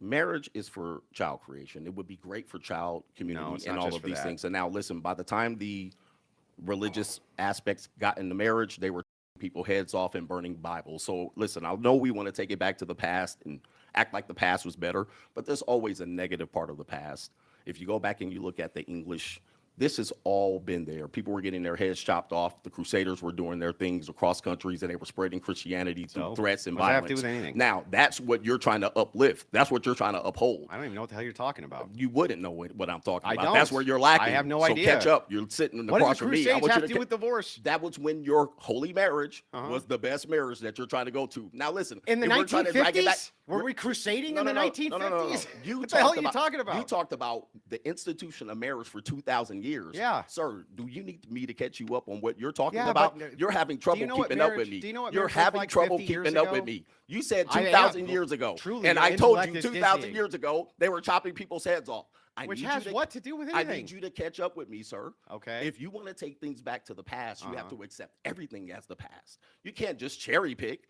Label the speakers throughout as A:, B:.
A: marriage is for child creation. It would be great for child community and all of these things. And now, listen, by the time the religious aspects got into marriage, they were people heads off and burning Bibles. So listen, I know we want to take it back to the past and act like the past was better, but there's always a negative part of the past. If you go back and you look at the English, this has all been there. People were getting their heads chopped off. The Crusaders were doing their things across countries, and they were spreading Christianity through threats and violence.
B: What does that have to do with anything?
A: Now, that's what you're trying to uplift. That's what you're trying to uphold.
B: I don't even know what the hell you're talking about.
A: You wouldn't know what I'm talking about.
B: I don't.
A: That's where you're lacking.
B: I have no
A: so
B: idea.
A: Catch up. You're sitting across from me.
B: What does the Crusades have to do with divorce?
A: That was when your holy marriage was the best marriage that you're trying to go to. Now, listen.
B: In the 1950s? Were we crusading in the 1950s?
A: No.
B: What the hell are you talking about?
A: You talked about the institution of marriage for 2,000 years.
B: Yeah.
A: Sir, do you need me to catch you up on what you're talking about? You're having trouble keeping up with me.
B: Do you know what
A: you're having trouble keeping up with me. You said 2,000 years ago.
B: Truly,
A: and I told you 2,000 years ago, they were chopping people's heads off.
B: Which has what to do with anything?
A: I need you to catch up with me, sir.
B: Okay.
A: If you want to take things back to the past, you have to accept everything as the past. You can't just cherry pick.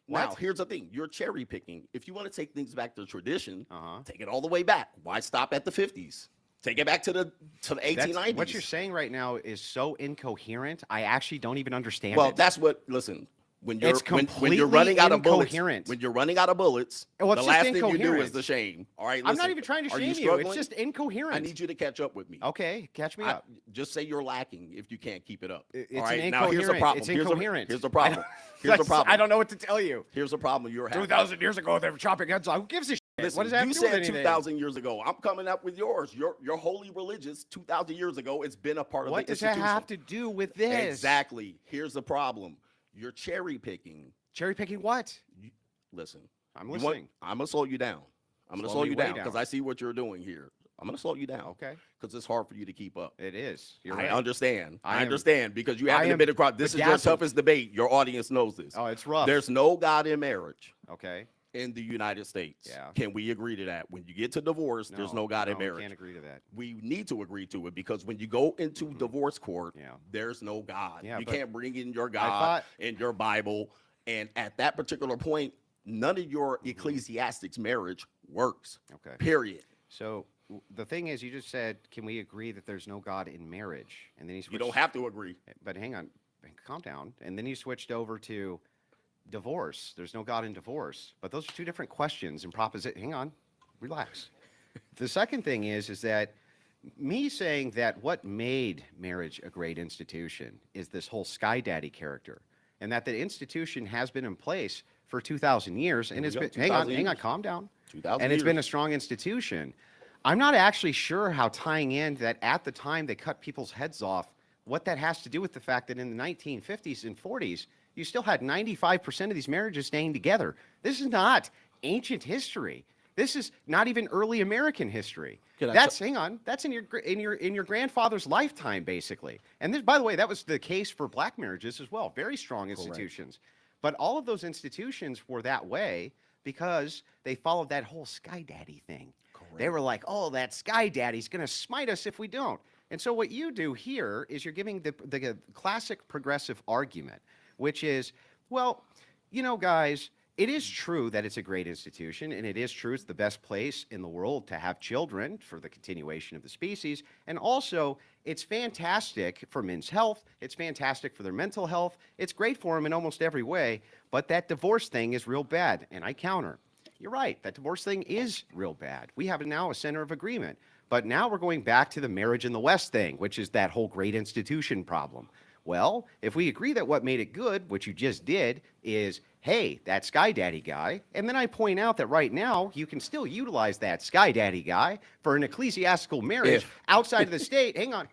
A: Now, here's the thing. You're cherry picking. If you want to take things back to tradition, take it all the way back. Why stop at the 50s? Take it back to the 1890s.
B: What you're saying right now is so incoherent. I actually don't even understand
A: Well,
B: it.
A: that's what, listen, when you're, when you're
B: completely
A: running out of bullets,
B: incoherent.
A: when you're running out of bullets,
B: Well,
A: the
B: it's
A: last
B: just
A: thing you do
B: incoherent.
A: is the shame. All right,
B: I'm
A: listen,
B: not even trying to
A: are
B: shame you.
A: struggling?
B: It's just incoherent.
A: I need you to catch up with me.
B: Okay, catch me up.
A: Just say you're lacking if you can't keep it up.
B: It's
A: all right,
B: an
A: now here's the
B: incoherent-
A: problem.
B: it's incoherent.
A: Here's the problem. Here's the problem.
B: I don't know what to tell you.
A: Here's the problem you're having.
B: 2,000 years ago, they were chopping heads off. Who gives a shit?
A: Listen,
B: What does that have
A: you
B: to do with
A: said
B: anything?
A: 2,000 years ago. I'm coming up with yours. Your holy religious 2,000 years ago. It's been a part of the
B: What does that
A: institution.
B: have to do with this?
A: Exactly. Here's the problem. You're cherry picking.
B: Cherry picking what?
A: Listen.
B: I'm listening.
A: I'm going to slow you down. I'm going to slow you down because I see what you're doing here. I'm going to slow you down.
B: Okay.
A: Because it's hard for you to keep up.
B: It is. You're
A: I
B: right.
A: understand. I understand because you haven't been across. This is your
B: bedazzled.
A: toughest debate. Your audience knows this.
B: Oh, it's rough.
A: There's no God in marriage.
B: Okay.
A: In the United States.
B: Yeah.
A: Can we agree to that? When you get to divorce, there's no God in marriage.
B: We can't agree to that.
A: We need to agree to it because when you go into divorce court, there's no God.
B: Yeah,
A: you can't bring in your God in your Bible. And at that particular point, none of your ecclesiastics marriage works.
B: Okay.
A: Period.
B: So the thing is, you just said, can we agree that there's no God in marriage? And then
A: you don't have to agree.
B: But hang on, calm down. And then you switched over to divorce. There's no God in divorce. But those are two different questions and proposition. Hang on, relax. The second thing is that me saying that what made marriage a great institution is this whole sky daddy character, and that the institution has been in place for 2,000 years, and it's been, hang on, calm down.
A: 2,000
B: and
A: years.
B: It's been a strong institution. I'm not actually sure how tying in that at the time they cut people's heads off, what that has to do with the fact that in the 1950s and 40s, you still had 95% of these marriages staying together. This is not ancient history. This is not even early American history. Hang on. That's in your grandfather's lifetime, basically. And this, by the way, that was the case for black marriages as well. Very strong institutions. Correct. But all of those institutions were that way because they followed that whole sky daddy thing. Correct. They were like, oh, that sky daddy's going to smite us if we don't. And so what you do here is you're giving the classic progressive argument, which is, well, you know, guys, it is true that it's a great institution, and it is true it's the best place in the world to have children for the continuation of the species, and also it's fantastic for men's health, it's fantastic for their mental health, it's great for them in almost every way, but that divorce thing is real bad, and I counter. You're right, that divorce thing is real bad. We have now a center of agreement, but now we're going back to the marriage in the West thing, which is that whole great institution problem. Well, if we agree that what made it good, which you just did, is, hey, that Sky Daddy guy, and then I point out that right now you can still utilize that Sky Daddy guy for an ecclesiastical marriage outside of the state. Hang on.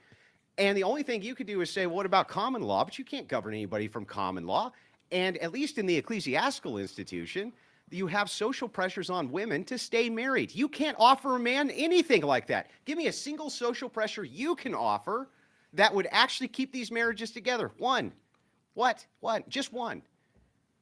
B: And the only thing you could do is say, well, what about common law? But you can't govern anybody from common law. And at least in the ecclesiastical institution, you have social pressures on women to stay married. You can't offer a man anything like that. Give me a single social pressure you can offer that would actually keep these marriages together. One. What? What? Just one.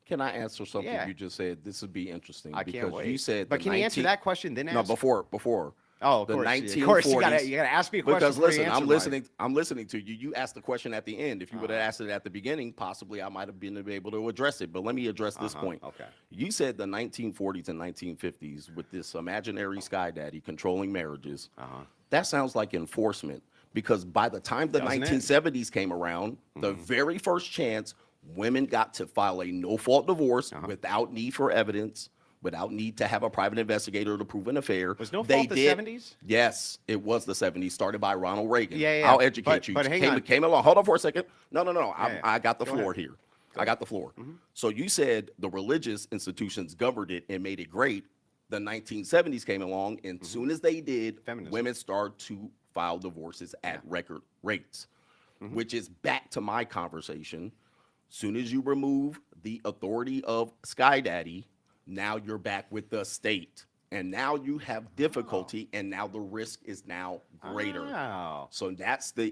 A: Can I answer something you just said? This would be interesting.
B: I can't wait.
A: You said
B: but can you answer that question then ask?
A: No, before.
B: Oh, of
A: the
B: course.
A: 1940s.
B: Of course, you gotta ask me a question.
A: Because
B: before you
A: listen,
B: answer
A: I'm listening to you. You asked the question at the end. If you would have asked it at the beginning, possibly I might have been able to address it. But let me address this point.
B: Okay.
A: You said the 1940s and 1950s with this imaginary sky daddy controlling marriages. That sounds like enforcement, because by the time the 1970s came around, the very first chance women got to file a no-fault divorce without need for evidence, without need to have a private investigator to prove an affair.
B: Was no fault the 70s?
A: Yes, it was the 70s, started by Ronald Reagan.
B: Yeah.
A: I'll educate you.
B: But hang on.
A: Came along. Hold on for a second. No.
B: Yeah.
A: I got the
B: Go
A: floor
B: ahead.
A: here. I got the floor. So you said the religious institutions governed it and made it great. The 1970s came along, and as soon as they did,
B: Feminism.
A: women started to file divorces at record rates, which is back to my conversation. Soon as you remove the authority of Sky Daddy, now you're back with the state. And now you have difficulty, and now the risk is now greater.
B: Oh.
A: So that's the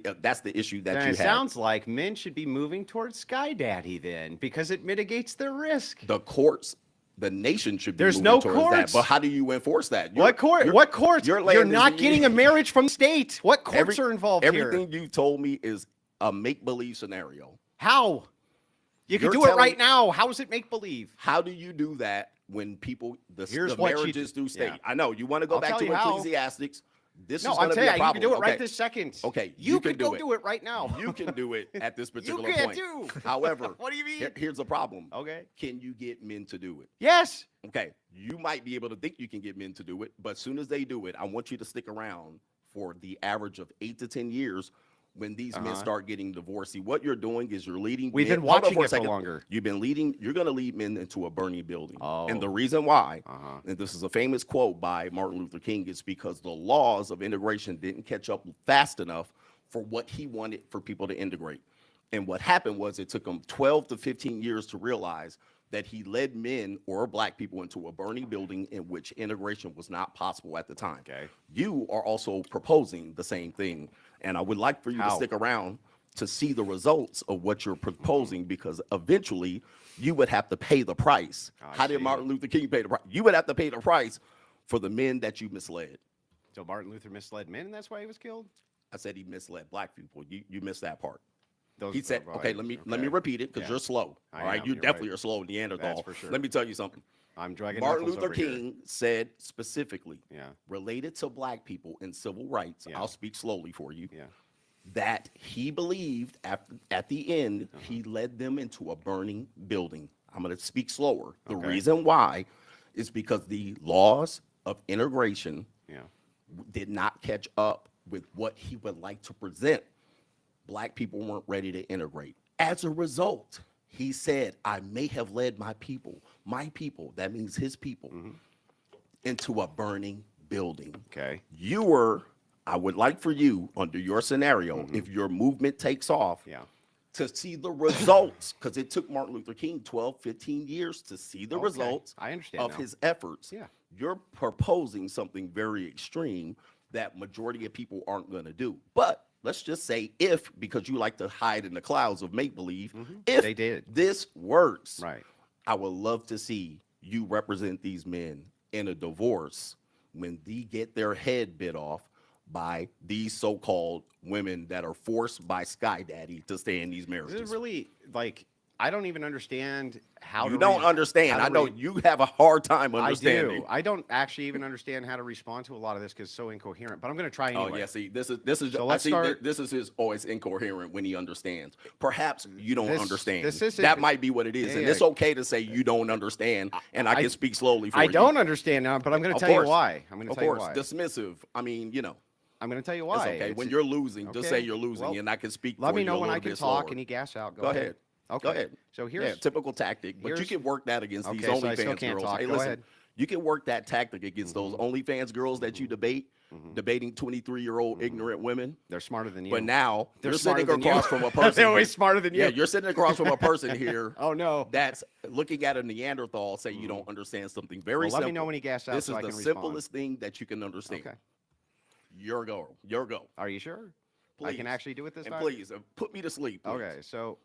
A: issue that
B: Then
A: you
B: it
A: have.
B: sounds like men should be moving towards Sky Daddy then, because it mitigates their risk.
A: The courts, the nation should be
B: There's
A: moving
B: no
A: towards
B: courts.
A: that. But how do you enforce that?
B: What court? What courts?
A: your
B: You're
A: land is
B: not
A: in-
B: getting a marriage from state. What courts are involved here?
A: Everything you told me is a make-believe scenario.
B: How? You can
A: You're
B: do it
A: telling-
B: right now. How is it make believe?
A: How do you do that when people, the
B: Here's
A: the
B: what you
A: marriages
B: do.
A: through state?
B: Yeah.
A: I know you want to go
B: I'll
A: back
B: tell
A: to
B: you how.
A: Ecclesiastics. This
B: No,
A: is
B: I'm
A: going to be
B: telling
A: a
B: you, you
A: problem.
B: can do it right
A: Okay.
B: this second.
A: Okay,
B: You
A: can
B: can go
A: it.
B: do it right now.
A: You can do it at this particular
B: can't
A: point.
B: do.
A: However,
B: What do you mean?
A: Here's the problem.
B: Okay.
A: Can you get men to do it?
B: Yes.
A: Okay, you might be able to think you can get men to do it, but as soon as they do it, I want you to stick around for the average of 8 to 10 years when these men start getting divorced. See, what you're doing is you're leading.
B: We've
A: men,
B: been
A: hold on
B: watching
A: for a
B: it for
A: second.
B: longer.
A: You've been leading. You're going to lead men into a burning building. And the
B: Oh.
A: reason why,
B: Uh-huh.
A: and this is a famous quote by Martin Luther King, is because the laws of integration didn't catch up fast enough for what he wanted for people to integrate. And what happened was it took him 12 to 15 years to realize that he led men or black people into a burning building in which integration was not possible at the time.
B: Okay.
A: You are also proposing the same thing. And I would like for you to
B: How?
A: stick around to see the results of what you're proposing, because eventually you would have to pay the price.
B: I
A: How did
B: see.
A: Martin Luther King pay the price? You would have to pay the price for the men that you misled.
B: So Martin Luther misled men, and that's why he was killed?
A: I said he misled black people. You missed that part.
B: Those
A: He said,
B: are
A: okay,
B: right.
A: let me repeat it, because
B: Yeah.
A: you're slow.
B: I
A: All right,
B: am,
A: you
B: you're
A: definitely
B: right.
A: are slow, Neanderthal.
B: That's for sure.
A: Let me tell you something.
B: I'm dragging
A: Martin
B: knuckles
A: Luther
B: over here.
A: King said specifically,
B: Yeah.
A: related to black people and civil rights,
B: Yeah.
A: I'll speak slowly for you,
B: Yeah.
A: that he believed at the end, he led them into a burning building. I'm going to speak slower. The
B: Okay.
A: reason why is because the laws of integration
B: Yeah.
A: did not catch up with what he would like to present. Black people weren't ready to integrate. As a result, he said, I may have led my people, that means his people, into a burning building.
B: Okay.
A: I would like for you, under your scenario, if your movement takes off,
B: Yeah.
A: to see the results, because it took Martin Luther King 12, 15 years to see the
B: Okay.
A: results
B: I understand
A: of
B: now.
A: his efforts.
B: Yeah.
A: You're proposing something very extreme that majority of people aren't going to do. But let's just say if, because you like to hide in the clouds of make-believe, if
B: They did.
A: this works,
B: Right.
A: I would love to see you represent these men in a divorce when they get their head bit off by these so-called women that are forced by Sky Daddy to stay in these
B: This
A: marriages.
B: is really, like, I don't even understand how
A: You
B: to
A: don't
B: re-
A: understand.
B: how
A: I
B: to
A: know
B: re-
A: you have a hard time
B: I
A: understanding.
B: do. I don't actually even understand how to respond to a lot of this because it's so incoherent, but I'm going to try anyway.
A: Oh yeah, see, this is
B: So
A: I
B: let's
A: see
B: start-
A: this is his always incoherent when he understands. Perhaps you don't
B: This-
A: understand.
B: this isn't-
A: that might be what it is,
B: Yeah,
A: and
B: yeah.
A: it's okay to say you don't understand, and I can speak slowly for you.
B: I don't understand now, but I'm going to
A: Of
B: tell you
A: course.
B: why. I'm going to
A: Of
B: tell you
A: course,
B: why.
A: dismissive. I mean,
B: I'm going to tell you
A: it's
B: why.
A: okay. When
B: It's-
A: you're losing, just say
B: okay,
A: you're losing,
B: well,
A: and I can speak.
B: Let
A: for
B: me
A: you
B: know
A: a
B: when I
A: little
B: can
A: bit
B: talk
A: slower.
B: and you gas out.
A: Go ahead.
B: Okay.
A: Go ahead.
B: So
A: Yeah,
B: here's
A: typical tactic, but you
B: here's-
A: can work that against these
B: Okay, so I still
A: OnlyFans
B: can't
A: girls.
B: talk.
A: Hey,
B: Go
A: listen,
B: ahead.
A: you can work that tactic against those OnlyFans girls that you debate, debating 23-year-old ignorant women.
B: they're smarter than you.
A: But now
B: They're
A: you're
B: smarter
A: sitting
B: than you.
A: across from a person.
B: They're always
A: here-
B: smarter than you.
A: Yeah, you're sitting across from a person here.
B: Oh no.
A: That's looking at a Neanderthal, say you don't understand something very
B: Well,
A: simple.
B: let me know when he gas out
A: This
B: so
A: is
B: I
A: the
B: can respond.
A: simplest thing that you can understand.
B: Okay.
A: Your go. Your go.
B: Are you sure? I can
A: Please.
B: actually do it this
A: And
B: time.
A: please, put me to sleep. please.
B: Okay, so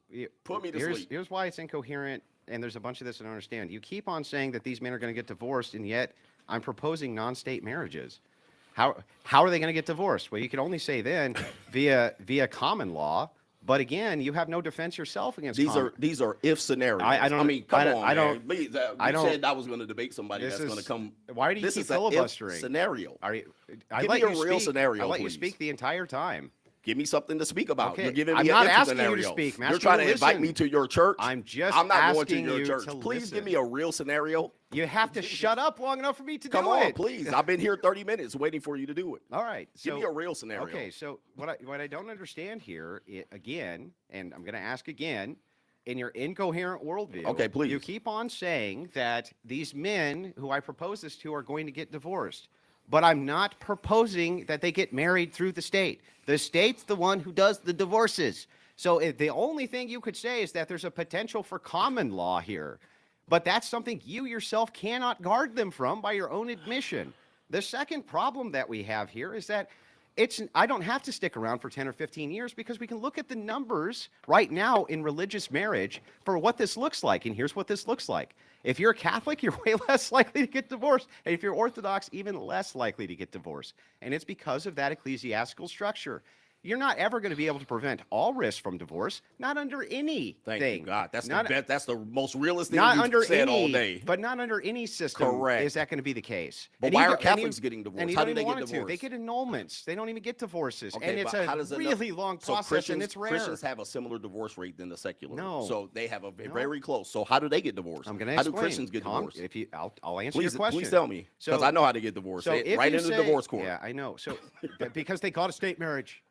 A: Put me to
B: here's,
A: sleep.
B: Here's why it's incoherent, and there's a bunch of this I don't understand. You keep on saying that these men are going to get divorced, and yet I'm proposing non-state marriages. How are they going to get divorced? Well, you can only say then via common law. But again, you have no defense yourself against
A: these are if scenarios.
B: I don't.
A: I mean, come on,
B: I don't.
A: man. Please, you said I was going to debate somebody that's going to come.
B: Why do you keep filibustering?
A: Scenario.
B: I
A: Give me a real scenario.
B: I let you
A: please.
B: speak the entire time.
A: Give me something to speak about.
B: Okay.
A: You're giving me
B: I'm
A: an
B: not
A: if
B: asking
A: scenario.
B: you to speak.
A: You're trying to invite me to your church.
B: I'm
A: not going to
B: asking
A: your
B: you
A: church.
B: to
A: Please
B: listen.
A: give me a real scenario.
B: You have to shut up long enough for me to do it.
A: Come on, please. I've been here 30 minutes waiting for you to do it.
B: All right.
A: Give me a real scenario.
B: Okay. So what I don't understand here, again, and I'm going to ask again, in your incoherent worldview,
A: okay, please.
B: You keep on saying that these men who I propose this to are going to get divorced. But I'm not proposing that they get married through the state. The state's the one who does the divorces. So the only thing you could say is that there's a potential for common law here. But that's something you yourself cannot guard them from by your own admission. The second problem that we have here is that I don't have to stick around for 10 or 15 years because we can look at the numbers right now in religious marriage for what this looks like. And here's what this looks like. If you're a Catholic, you're way less likely to get divorced. And if you're Orthodox, even less likely to get divorced. And it's because of that ecclesiastical structure. You're not ever going to be able to prevent all risk from divorce, not under anything.
A: Thank you, God. That's the most realistic thing you've said all day.
B: But not under any system is that going to be the case.
A: But why are Catholics getting divorced? How do they get divorced?
B: They get annulments. They don't even get divorces.
A: Okay,
B: and it's a really long process, and it's rare.
A: Christians have a similar divorce rate than the secular.
B: No.
A: So they have a very close. So how do they get divorced?
B: I'm going to
A: explain.
B: How
A: do Christians get divorced?
B: I'll answer your question.
A: Please tell me, because I know how to get divorced.
B: So
A: right into the divorce court.
B: Yeah, I know. So because they call it a state marriage.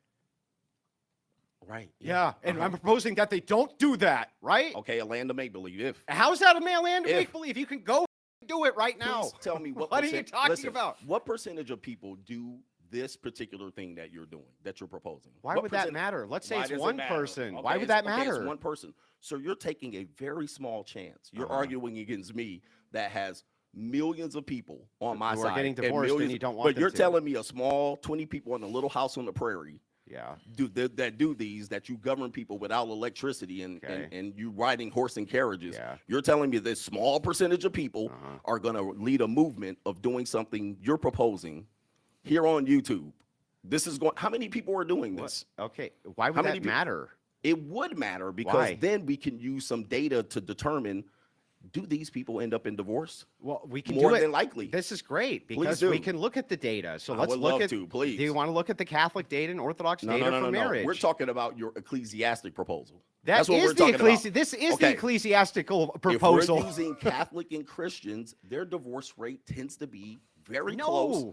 A: Right.
B: Yeah, and I'm proposing that they don't do that, right?
A: Okay, a land of make-believe.
B: How's that a land of make-believe? You can go do it right now.
A: Please tell me what
B: are you talking about?
A: What percentage of people do this particular thing that you're doing, that you're proposing?
B: Why would that matter? Let's say it's one person. Why would that matter?
A: It's one person. So you're taking a very small chance. You're arguing against me that has millions of people on my side.
B: Who are getting divorced and you don't want them to.
A: But you're telling me a small 20 people in a little house on the prairie that you govern people without electricity and you riding horse and carriages. You're telling me this small percentage of people are going to lead a movement of doing something you're proposing here on YouTube. This is going. How many people are doing this?
B: Okay, why would that matter?
A: It would matter because then we can use some data to determine. Do these people end up in divorce?
B: Well, we can
A: more
B: do it.
A: than likely.
B: This is great because we can look at the data. So let's look at.
A: Please.
B: Do you want to look at the Catholic data and Orthodox data for marriage?
A: We're talking about your ecclesiastic proposal.
B: That's what we're talking about. This is the ecclesiastical proposal.
A: If we're using Catholic and Christians, their divorce rate tends to be very close.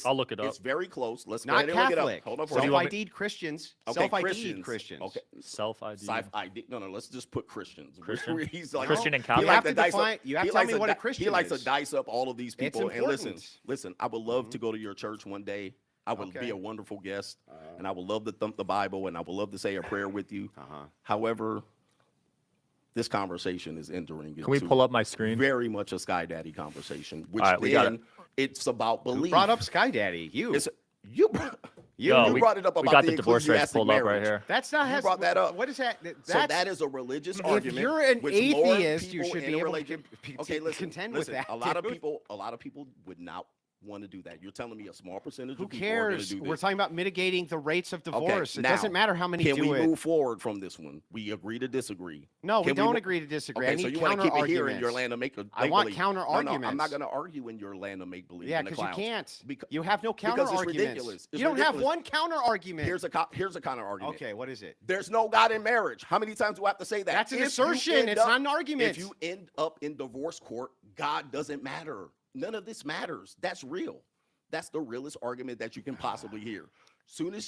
C: I'll look it up.
A: It's very close. Let's
B: not
A: go
B: Catholic.
A: Look it up. Hold on for
B: self-ID'd Christians.
A: Okay,
B: self-ID'd Christians.
A: Okay.
C: Self-ID.
A: No, let's just put Christians.
C: Christian.
A: He's like,
C: Christian and Catholic.
B: You have to define. You have to tell me what a Christian is.
A: He likes to dice up all of these people.
B: It's important.
A: And listen. I would love to go to your church one day. I would be a wonderful guest, and I would love to thump the Bible, and I would love to say a prayer with you. However, this conversation is entering.
C: Can we pull up my screen?
A: Very much a Sky Daddy conversation, which it's about belief.
B: Who brought up Sky Daddy? You
C: brought it up about
A: we
C: got the divorce rates pulled up right here.
B: That's not.
A: You brought that up.
B: What is that?
A: So that is a religious argument.
B: If you're an atheist, you should be able to contend with that.
A: A lot of people would not want to do that. You're telling me a small percentage of people are going to do this.
B: We're talking about mitigating the rates of divorce. It doesn't matter how many do it.
A: Can we move forward from this one? We agree to disagree.
B: No, we don't agree to disagree. I need
A: so you want to keep it here in your land of make-believe.
B: I want counter arguments.
A: No, I'm not going to argue in your land of make-believe.
B: Yeah, because you can't. You have no counter arguments.
A: Ridiculous.
B: You don't have one counter argument.
A: Here's a counter argument.
B: Okay, what is it?
A: There's no God in marriage. How many times do I have to say that?
B: That's an assertion. It's not an argument.
A: If you end up in divorce court, God doesn't matter. None of this matters. That's real. That's the realest argument that you can possibly hear.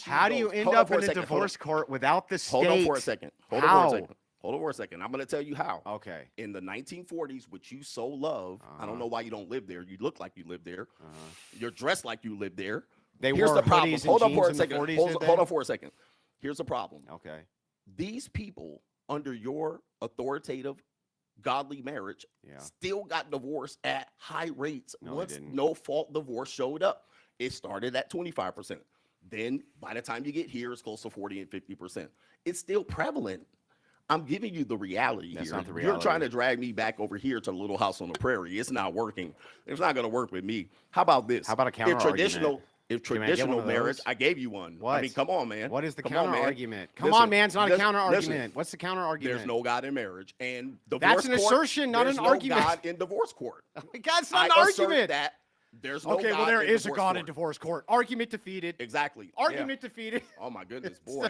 B: How do you end up in a divorce court without the state?
A: Hold on for a second. Hold on for a second. I'm going to tell you how.
B: Okay.
A: In the 1940s, which you so love, I don't know why you don't live there. You look like you live there. You're dressed like you live there.
B: Here's the problem.
A: Hold on for a second. Hold on for a second. Here's the problem.
B: Okay.
A: These people, under your authoritative godly marriage, still got divorced at high rates. Once no-fault divorce showed up, it started at 25%. Then by the time you get here, it's close to 40 and 50%. It's still prevalent. I'm giving you the reality here.
B: Not the reality.
A: You're trying to drag me back over here to the little house on the prairie. It's not working. It's not going to work with me. How about this?
B: How about a counter argument?
A: If
B: Can I get
A: traditional
B: one of
A: marriage,
B: those?
A: I gave you one.
B: What?
A: I mean, come on, man.
B: What is the
A: Come
B: counter
A: on, man.
B: argument? Come
A: Listen,
B: on, man. It's not a
A: listen,
B: counter
A: listen.
B: argument. What's the counter argument?
A: There's no God in marriage, and
B: That's
A: divorce
B: an
A: court,
B: assertion, not
A: there's
B: an
A: no
B: argument.
A: God in divorce court.
B: God's not an
A: I assert
B: argument.
A: that there's no
D: Okay,
A: God
D: well, there
A: in
D: is a
A: divorce
D: God
A: court.
D: in divorce court. Argument defeated.
A: Exactly.
D: Argument defeated.
A: Yeah. Oh my goodness, boy.